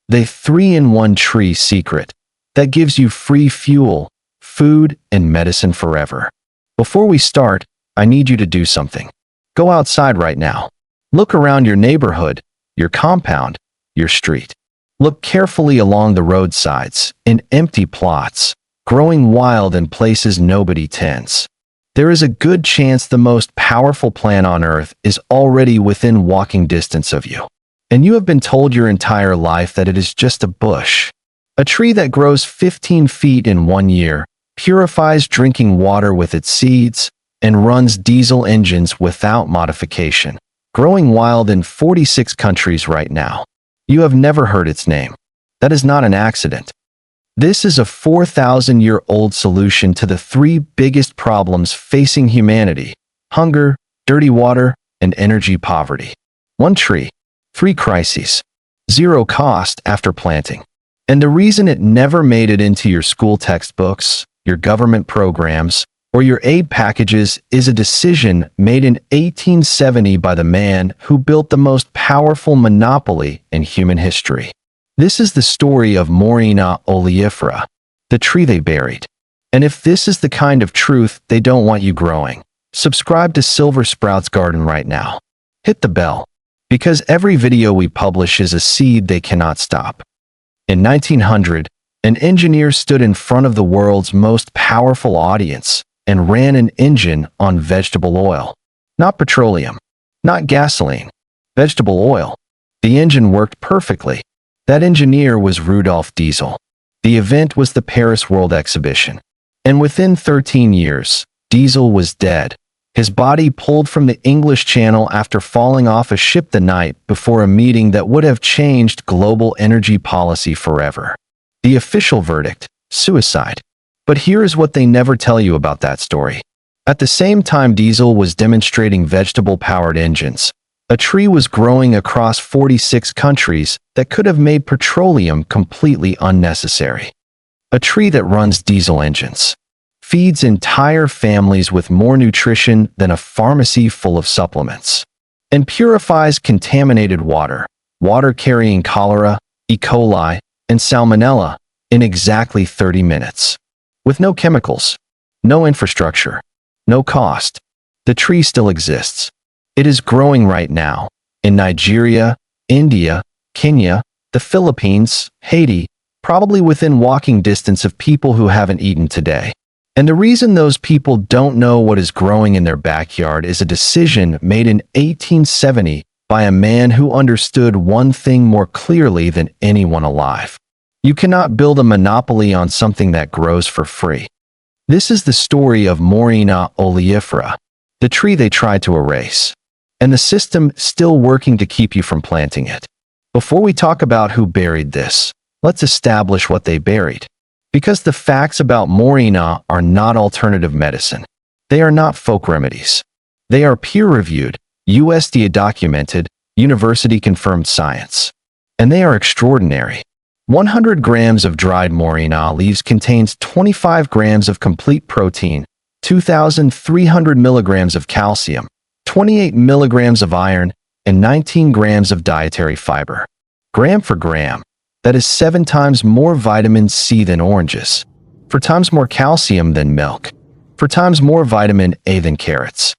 the 3-in-1 tree secret that gives you free fuel, food, and medicine forever. Before we start, I need you to do something. Go outside right now. Look around your neighborhood, your compound, your street. Look carefully along the roadsides, in empty plots, growing wild in places nobody tends. There is a good chance the most powerful plant on earth is already within walking distance of you. And you have been told your entire life that it is just a bush. A tree that grows 15 feet in 1 year, purifies drinking water with its seeds, and runs diesel engines without modification. Growing wild in 46 countries right now. You have never heard its name. That is not an accident. This is a 4,000-year-old solution to the 3 biggest problems facing humanity: hunger, dirty water, and energy poverty. 1 tree, 3 crises, 0 cost after planting. And the reason it never made it into your school textbooks, your government programs, or your aid packages is a decision made in 1870 by the man who built the most powerful monopoly in human history. This is the story of Moringa oleifera, the tree they buried. And if this is the kind of truth they don't want you growing, subscribe to Silver Sprout's Garden right now. Hit the bell, because every video we publish is a seed they cannot stop. In 1900, an engineer stood in front of the world's most powerful audience and ran an engine on vegetable oil. Not petroleum, not gasoline, vegetable oil. The engine worked perfectly. That engineer was Rudolf Diesel. The event was the Paris World Exhibition. And within 13 years, Diesel was dead. His body pulled from the English Channel after falling off a ship the night before a meeting that would have changed global energy policy forever. The official verdict: suicide. But here is what they never tell you about that story. At the same time Diesel was demonstrating vegetable-powered engines, a tree was growing across 46 countries that could have made petroleum completely unnecessary. A tree that runs diesel engines, feeds entire families with more nutrition than a pharmacy full of supplements, and purifies contaminated water, water carrying cholera, E. coli, and salmonella in exactly 30 minutes. With no chemicals, no infrastructure, no cost. The tree still exists. It is growing right now in Nigeria, India, Kenya, the Philippines, Haiti, probably within walking distance of people who haven't eaten today. And the reason those people don't know what is growing in their backyard is a decision made in 1870 by a man who understood one thing more clearly than anyone alive. You cannot build a monopoly on something that grows for free. This is the story of Moringa oleifera, the tree they tried to erase, and the system still working to keep you from planting it. Before we talk about who buried this, let's establish what they buried. Because the facts about Moringa are not alternative medicine. They are not folk remedies. They are peer-reviewed, USDA-documented, university-confirmed science. And they are extraordinary. 100 grams of dried Moringa leaves contains 25 grams of complete protein, 2,300 milligrams of calcium, 28 milligrams of iron, and 19 grams of dietary fiber. Gram for gram, that is 7 times more vitamin C than oranges, 4 times more calcium than milk, 4 times more vitamin A than carrots,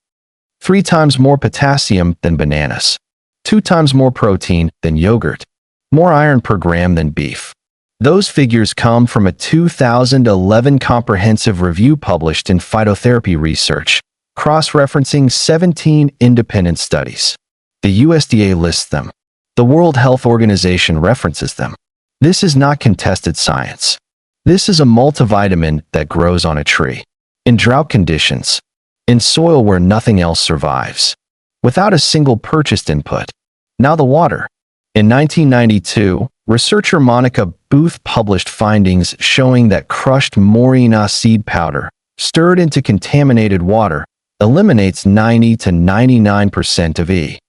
3 times more potassium than bananas, 2 times more protein than yogurt, more iron per gram than beef. Those figures come from a 2011 comprehensive review published in Phytotherapy Research, cross-referencing 17 independent studies. The USDA lists them. The World Health Organization references them. This is not contested science. This is a multivitamin that grows on a tree, in drought conditions, in soil where nothing else survives, without a single purchased input. Now the water. In 1992, researcher Monica Booth published findings showing that crushed Moringa seed powder, stirred into contaminated water, eliminates 90 to 99% of E.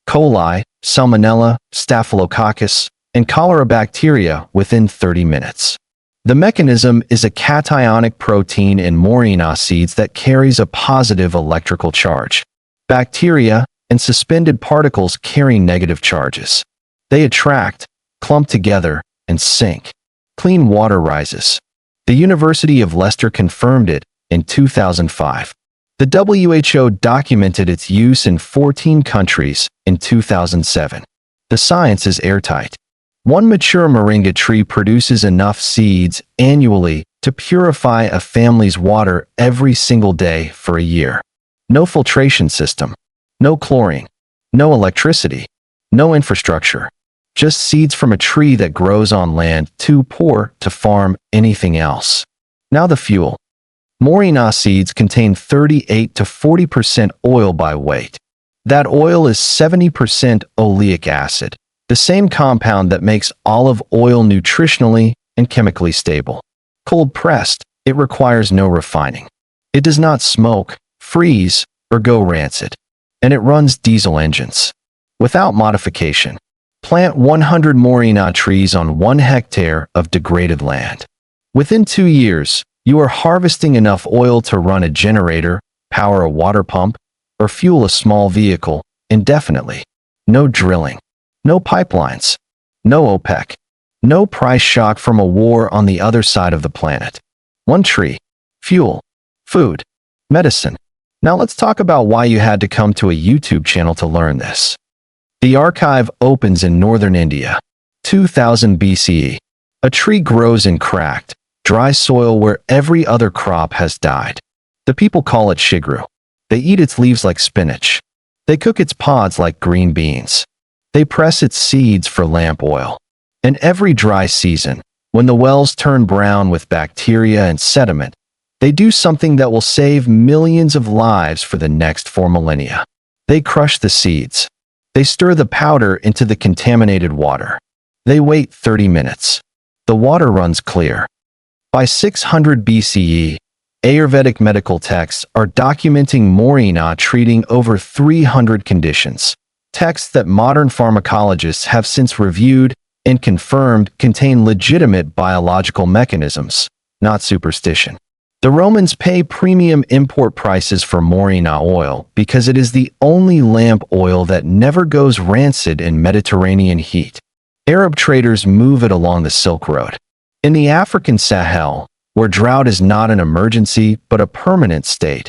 coli, salmonella, staphylococcus, and cholera bacteria within 30 minutes. The mechanism is a cationic protein in Moringa seeds that carries a positive electrical charge. Bacteria and suspended particles carry negative charges. They attract, clump together, and sink. Clean water rises. The University of Leicester confirmed it in 2005. The WHO documented its use in 14 countries in 2007. The science is airtight. One mature moringa tree produces enough seeds annually to purify a family's water every single day for a year. No filtration system, no chlorine, no electricity, no infrastructure. Just seeds from a tree that grows on land too poor to farm anything else. Now the fuel. Moringa seeds contain 38 to 40% oil by weight. That oil is 70% oleic acid, the same compound that makes olive oil nutritionally and chemically stable. Cold pressed, it requires no refining. It does not smoke, freeze, or go rancid. And it runs diesel engines. Without modification. Plant 100 Moringa trees on 1 hectare of degraded land. Within 2 years, you are harvesting enough oil to run a generator, power a water pump, or fuel a small vehicle indefinitely. No drilling. No pipelines. No OPEC. No price shock from a war on the other side of the planet. 1 tree. Fuel. Food. Medicine. Now let's talk about why you had to come to a YouTube channel to learn this. The archive opens in northern India. 2000 BCE. A tree grows in cracked, dry soil where every other crop has died. The people call it shigru. They eat its leaves like spinach. They cook its pods like green beans. They press its seeds for lamp oil. And every dry season, when the wells turn brown with bacteria and sediment, they do something that will save millions of lives for the next 4 millennia. They crush the seeds. They stir the powder into the contaminated water. They wait 30 minutes. The water runs clear. By 600 BCE, Ayurvedic medical texts are documenting Moringa treating over 300 conditions. Texts that modern pharmacologists have since reviewed and confirmed contain legitimate biological mechanisms, not superstition. The Romans pay premium import prices for Moringa oil because it is the only lamp oil that never goes rancid in Mediterranean heat. Arab traders move it along the Silk Road. In the African Sahel, where drought is not an emergency but a permanent state,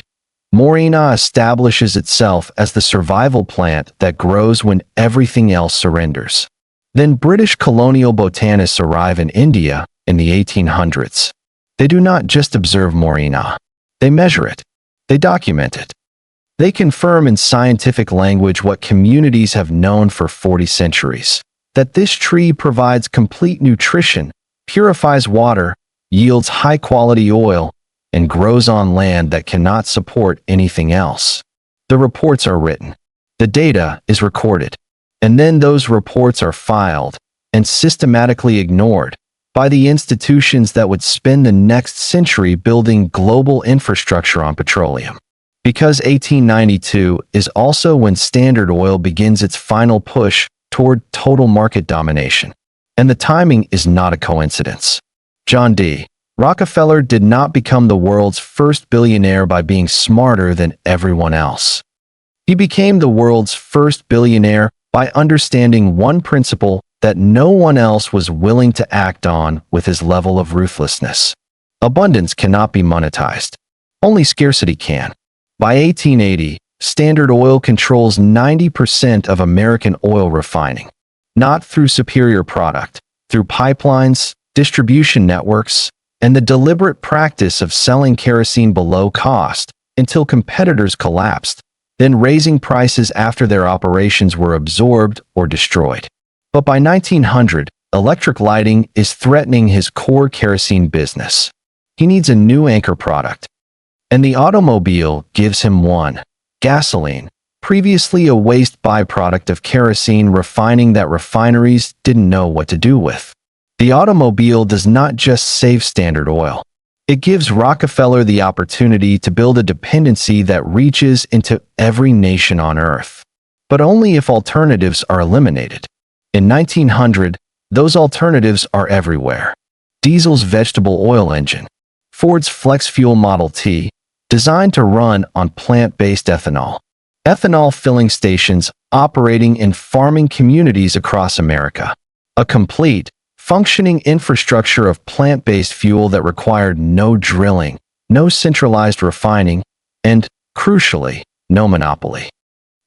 Moringa establishes itself as the survival plant that grows when everything else surrenders. Then British colonial botanists arrive in India in the 1800s. They do not just observe Moringa. They measure it. They document it. They confirm in scientific language what communities have known for 40 centuries, that this tree provides complete nutrition, purifies water, yields high-quality oil, and grows on land that cannot support anything else. The reports are written. The data is recorded. And then those reports are filed and systematically ignored by the institutions that would spend the next century building global infrastructure on petroleum. Because 1892 is also when Standard Oil begins its final push toward total market domination. And the timing is not a coincidence. John D. Rockefeller did not become the world's first billionaire by being smarter than everyone else. He became the world's first billionaire by understanding one principle that no one else was willing to act on with his level of ruthlessness. Abundance cannot be monetized. Only scarcity can. By 1880, Standard Oil controls 90% of American oil refining. Not through superior product, through pipelines, distribution networks, and the deliberate practice of selling kerosene below cost until competitors collapsed, then raising prices after their operations were absorbed or destroyed. But by 1900, electric lighting is threatening his core kerosene business. He needs a new anchor product. And the automobile gives him one: gasoline, previously a waste byproduct of kerosene refining that refineries didn't know what to do with. The automobile does not just save Standard Oil. It gives Rockefeller the opportunity to build a dependency that reaches into every nation on Earth. But only if alternatives are eliminated. In 1900, those alternatives are everywhere. Diesel's vegetable oil engine, Ford's flex fuel Model T, designed to run on plant-based ethanol, ethanol filling stations operating in farming communities across America, a complete, functioning infrastructure of plant-based fuel that required no drilling, no centralized refining, and, crucially, no monopoly.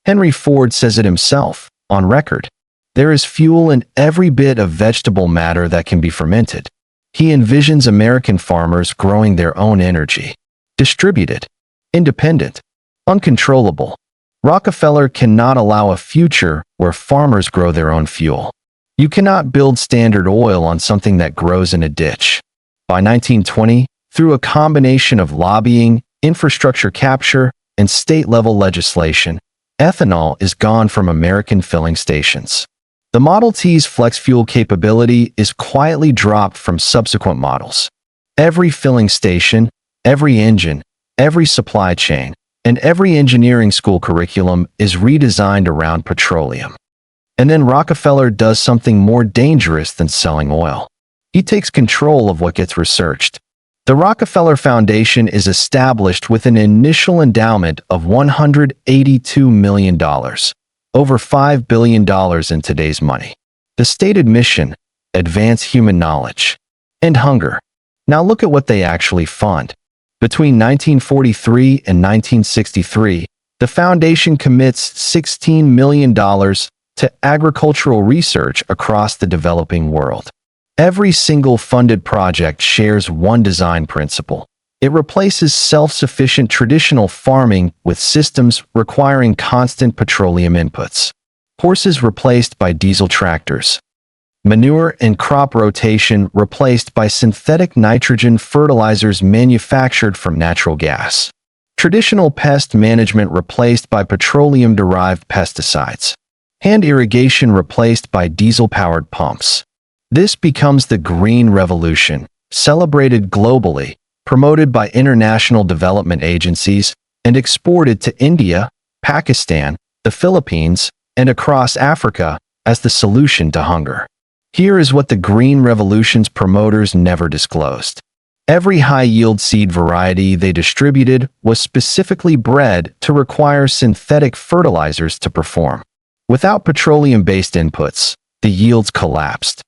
Henry Ford says it himself, on record. There is fuel in every bit of vegetable matter that can be fermented. He envisions American farmers growing their own energy. Distributed, independent, uncontrollable. Rockefeller cannot allow a future where farmers grow their own fuel. You cannot build Standard Oil on something that grows in a ditch. By 1920, through a combination of lobbying, infrastructure capture, and state-level legislation, ethanol is gone from American filling stations. The Model T's flex fuel capability is quietly dropped from subsequent models. Every filling station, every engine, every supply chain, and every engineering school curriculum is redesigned around petroleum. And then Rockefeller does something more dangerous than selling oil. He takes control of what gets researched. The Rockefeller Foundation is established with an initial endowment of $182 million, over $5 billion in today's money. The stated mission: advance human knowledge, end hunger. Now look at what they actually fund. Between 1943 and 1963, the foundation commits $16 million to agricultural research across the developing world. Every single funded project shares one design principle. It replaces self-sufficient traditional farming with systems requiring constant petroleum inputs. Horses replaced by diesel tractors. Manure and crop rotation replaced by synthetic nitrogen fertilizers manufactured from natural gas. Traditional pest management replaced by petroleum-derived pesticides. Hand irrigation replaced by diesel-powered pumps. This becomes the Green Revolution, celebrated globally, promoted by international development agencies, and exported to India, Pakistan, the Philippines, and across Africa as the solution to hunger. Here is what the Green Revolution's promoters never disclosed. Every high-yield seed variety they distributed was specifically bred to require synthetic fertilizers to perform. Without petroleum-based inputs, the yields collapsed.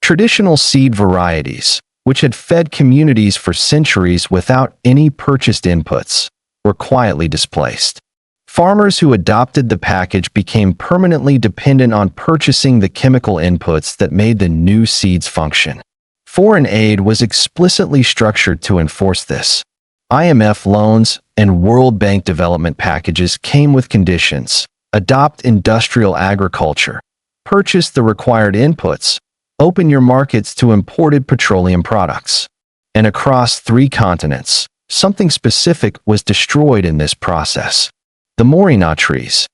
Traditional seed varieties, which had fed communities for centuries without any purchased inputs, were quietly displaced. Farmers who adopted the package became permanently dependent on purchasing the chemical inputs that made the new seeds function. Foreign aid was explicitly structured to enforce this. IMF loans and World Bank development packages came with conditions: adopt industrial agriculture, purchase the required inputs, open your markets to imported petroleum products. And across 3 continents, something specific was destroyed in this process: the Moringa trees.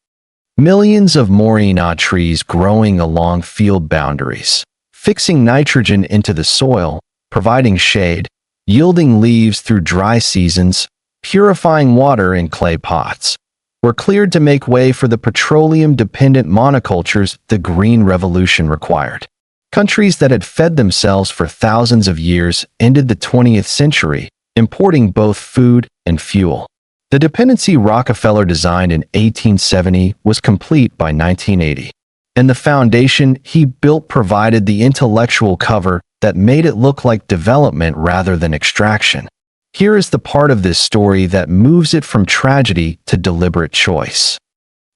Millions of Moringa trees growing along field boundaries, fixing nitrogen into the soil, providing shade, yielding leaves through dry seasons, purifying water in clay pots, were cleared to make way for the petroleum-dependent monocultures the Green Revolution required. Countries that had fed themselves for thousands of years ended the 20th century, importing both food and fuel. The dependency Rockefeller designed in 1870 was complete by 1980, and the foundation he built provided the intellectual cover that made it look like development rather than extraction. Here is the part of this story that moves it from tragedy to deliberate choice.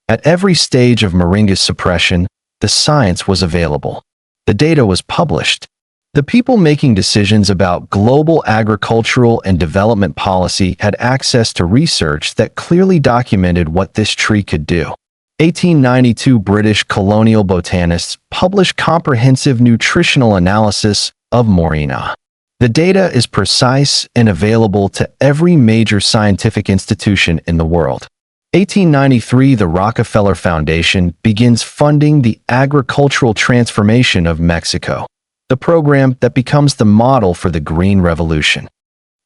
At every stage of Moringa's suppression, the science was available. The data was published. The people making decisions about global agricultural and development policy had access to research that clearly documented what this tree could do. 1892 British colonial botanists published comprehensive nutritional analysis of Moringa. The data is precise and available to every major scientific institution in the world. 1893 The Rockefeller Foundation begins funding the agricultural transformation of Mexico, the program that becomes the model for the Green Revolution.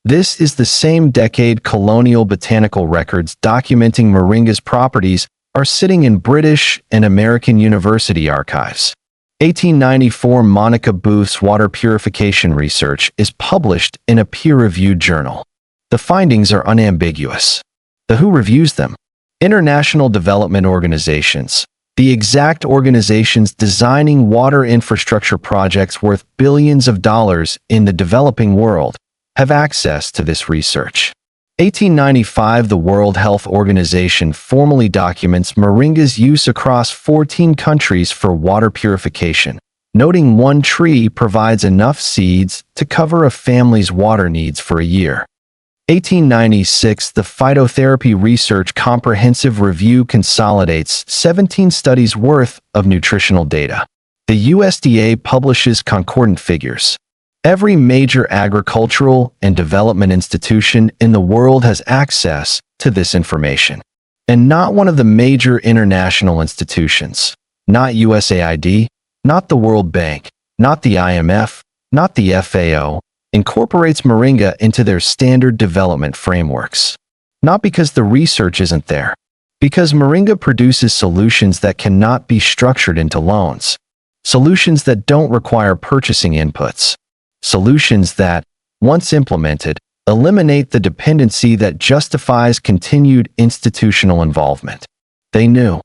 This is the same decade colonial botanical records documenting Moringa's properties are sitting in British and American university archives. 1894 Monica Booth's water purification research is published in a peer-reviewed journal. The findings are unambiguous. The who reviews them? International development organizations, The exact organizations designing water infrastructure projects worth billions of dollars in the developing world have access to this research. 1895, the World Health Organization formally documents moringa's use across 14 countries for water purification, noting one tree provides enough seeds to cover a family's water needs for a year. 1896, the Phytotherapy Research Comprehensive Review consolidates 17 studies worth of nutritional data. The USDA publishes concordant figures. Every major agricultural and development institution in the world has access to this information. And not one of the major international institutions, not USAID, not the World Bank, not the IMF, not the FAO, incorporates Moringa into their standard development frameworks. Not because the research isn't there, because Moringa produces solutions that cannot be structured into loans, solutions that don't require purchasing inputs, solutions that, once implemented, eliminate the dependency that justifies continued institutional involvement. They knew.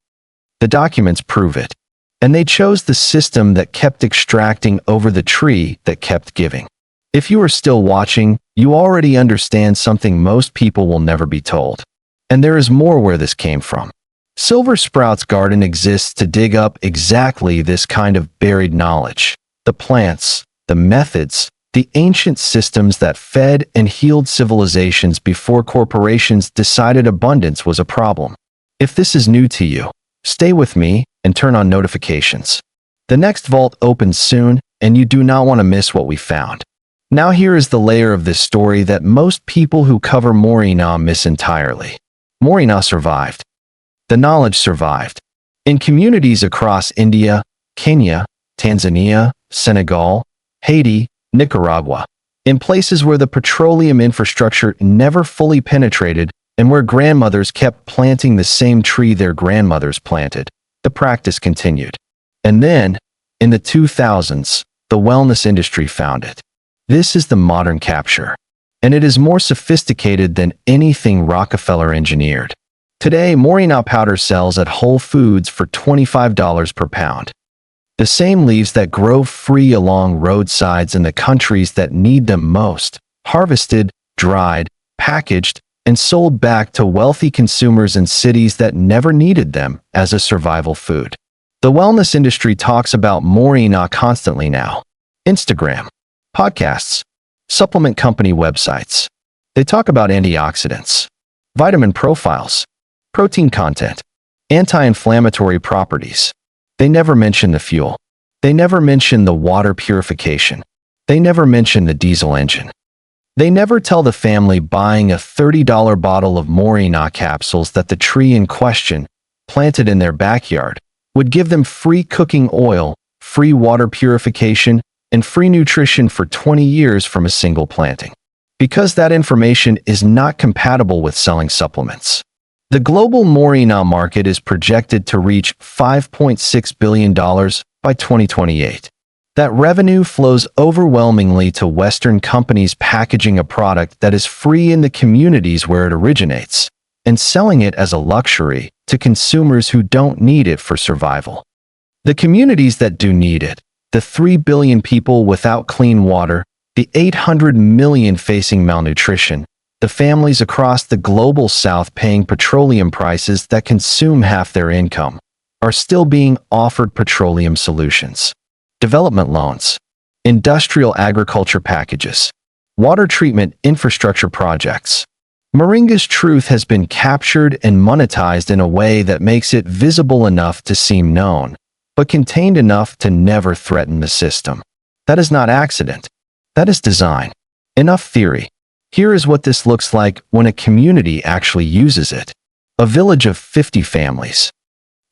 The documents prove it. And they chose the system that kept extracting over the tree that kept giving. If you are still watching, you already understand something most people will never be told. And there is more where this came from. Silver Sprout's garden exists to dig up exactly this kind of buried knowledge. The plants, the methods, the ancient systems that fed and healed civilizations before corporations decided abundance was a problem. If this is new to you, stay with me and turn on notifications. The next vault opens soon, and you do not want to miss what we found. Now here is the layer of this story that most people who cover Moringa miss entirely. Moringa survived. The knowledge survived. In communities across India, Kenya, Tanzania, Senegal, Haiti, Nicaragua, in places where the petroleum infrastructure never fully penetrated and where grandmothers kept planting the same tree their grandmothers planted, the practice continued. And then, in the 2000s, the wellness industry found it. This is the modern capture, and it is more sophisticated than anything Rockefeller engineered. Today, Moringa powder sells at Whole Foods for $25 per pound. The same leaves that grow free along roadsides in the countries that need them most, harvested, dried, packaged, and sold back to wealthy consumers in cities that never needed them as a survival food. The wellness industry talks about Moringa constantly now. Instagram, podcasts, supplement company websites. They talk about antioxidants, vitamin profiles, protein content, anti-inflammatory properties. They never mention the fuel. They never mention the water purification. They never mention the diesel engine. They never tell the family buying a $30 bottle of Moringa capsules that the tree in question, planted in their backyard, would give them free cooking oil, free water purification, and free nutrition for 20 years from a single planting. Because that information is not compatible with selling supplements. The global Moringa market is projected to reach $5.6 billion by 2028. That revenue flows overwhelmingly to Western companies packaging a product that is free in the communities where it originates, and selling it as a luxury to consumers who don't need it for survival. The communities that do need it, the 3 billion people without clean water, the 800 million facing malnutrition, the families across the global south paying petroleum prices that consume half their income, are still being offered petroleum solutions. Development loans, industrial agriculture packages, water treatment infrastructure projects. Moringa's truth has been captured and monetized in a way that makes it visible enough to seem known, but contained enough to never threaten the system. That is not accident. That is design. Enough theory. Here is what this looks like when a community actually uses it. A village of 50 families.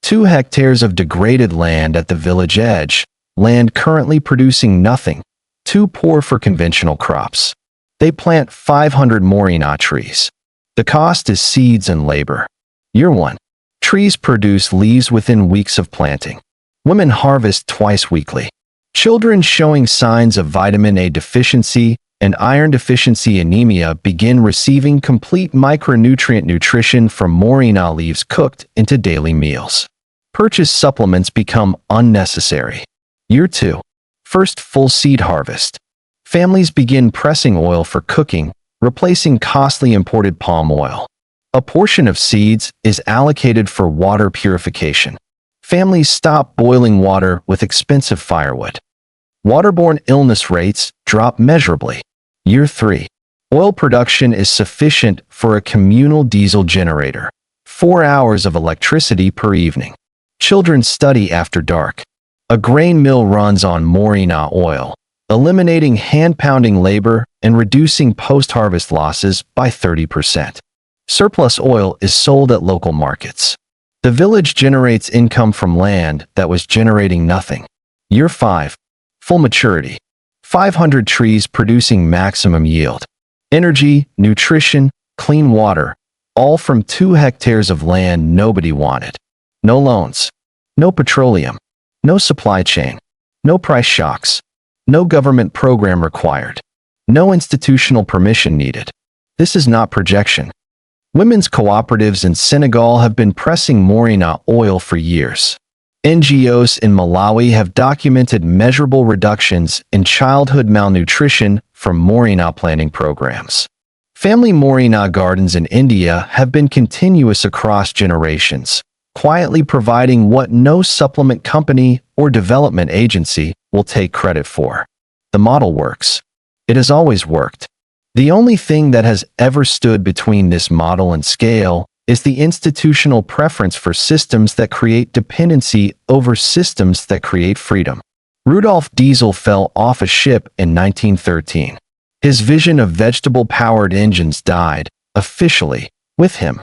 2 hectares of degraded land at the village edge, land currently producing nothing, too poor for conventional crops. They plant 500 Moringa trees. The cost is seeds and labor. Year 1. Trees produce leaves within weeks of planting. Women harvest twice weekly. Children showing signs of vitamin A deficiency and iron deficiency anemia begin receiving complete micronutrient nutrition from Moringa leaves cooked into daily meals. Purchased supplements become unnecessary. Year 2. First full seed harvest. Families begin pressing oil for cooking, replacing costly imported palm oil. A portion of seeds is allocated for water purification. Families stop boiling water with expensive firewood. Waterborne illness rates drop measurably. Year 3. Oil production is sufficient for a communal diesel generator. 4 hours of electricity per evening. Children study after dark. A grain mill runs on Moringa oil, eliminating hand-pounding labor and reducing post-harvest losses by 30%. Surplus oil is sold at local markets. The village generates income from land that was generating nothing. Year 5. Full maturity. 500 trees producing maximum yield. Energy, nutrition, clean water, all from 2 hectares of land nobody wanted. No loans. No petroleum. No supply chain. No price shocks. No government program required. No institutional permission needed. This is not projection. Women's cooperatives in Senegal have been pressing Moringa oil for years. NGOs in Malawi have documented measurable reductions in childhood malnutrition from Moringa planting programs. Family Moringa gardens in India have been continuous across generations, quietly providing what no supplement company or development agency will take credit for. The model works. It has always worked. The only thing that has ever stood between this model and scale is the institutional preference for systems that create dependency over systems that create freedom. Rudolf Diesel fell off a ship in 1913. His vision of vegetable-powered engines died, officially, with him.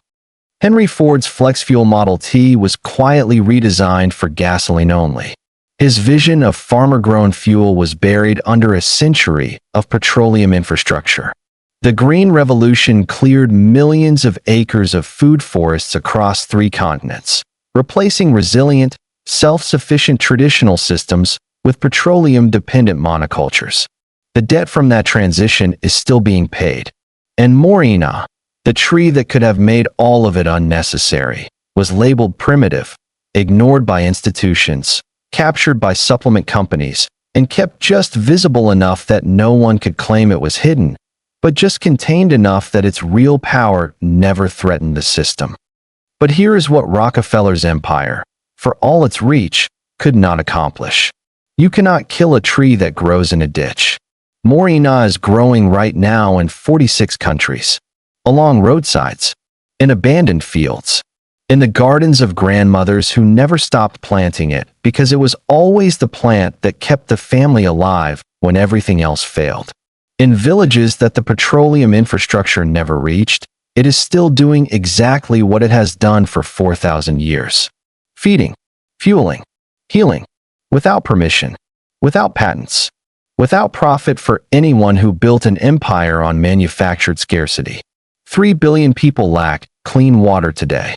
Henry Ford's flex-fuel Model T was quietly redesigned for gasoline only. His vision of farmer-grown fuel was buried under a century of petroleum infrastructure. The Green Revolution cleared millions of acres of food forests across 3 continents, replacing resilient, self-sufficient traditional systems with petroleum-dependent monocultures. The debt from that transition is still being paid. And Moringa, the tree that could have made all of it unnecessary, was labeled primitive, ignored by institutions, captured by supplement companies, and kept just visible enough that no one could claim it was hidden, but just contained enough that its real power never threatened the system. But here is what Rockefeller's empire, for all its reach, could not accomplish. You cannot kill a tree that grows in a ditch. Moringa is growing right now in 46 countries. Along roadsides, in abandoned fields, in the gardens of grandmothers who never stopped planting it because it was always the plant that kept the family alive when everything else failed. In villages that the petroleum infrastructure never reached, it is still doing exactly what it has done for 4,000 years. Feeding, fueling, healing, without permission, without patents, without profit for anyone who built an empire on manufactured scarcity. 3 billion people lack clean water today.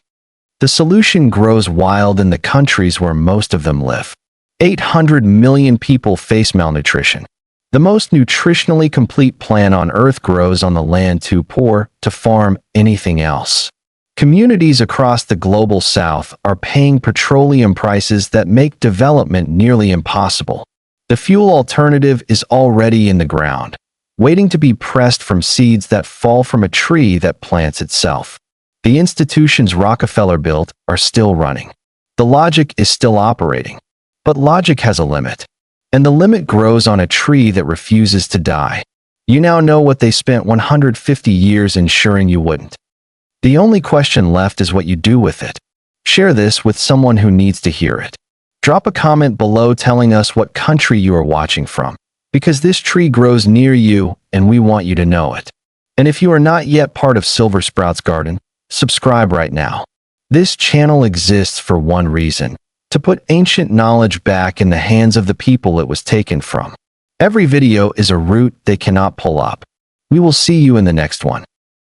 The solution grows wild in the countries where most of them live. 800 million people face malnutrition. The most nutritionally complete plant on Earth grows on the land too poor to farm anything else. Communities across the global South are paying petroleum prices that make development nearly impossible. The fuel alternative is already in the ground, waiting to be pressed from seeds that fall from a tree that plants itself. The institutions Rockefeller built are still running. The logic is still operating. But logic has a limit. And the limit grows on a tree that refuses to die. You now know what they spent 150 years ensuring you wouldn't. The only question left is what you do with it. Share this with someone who needs to hear it. Drop a comment below telling us what country you are watching from, because this tree grows near you and we want you to know it. And if you are not yet part of Silver Sprout's Garden, subscribe right now. This channel exists for one reason: to put ancient knowledge back in the hands of the people it was taken from. Every video is a root they cannot pull up. We will see you in the next one.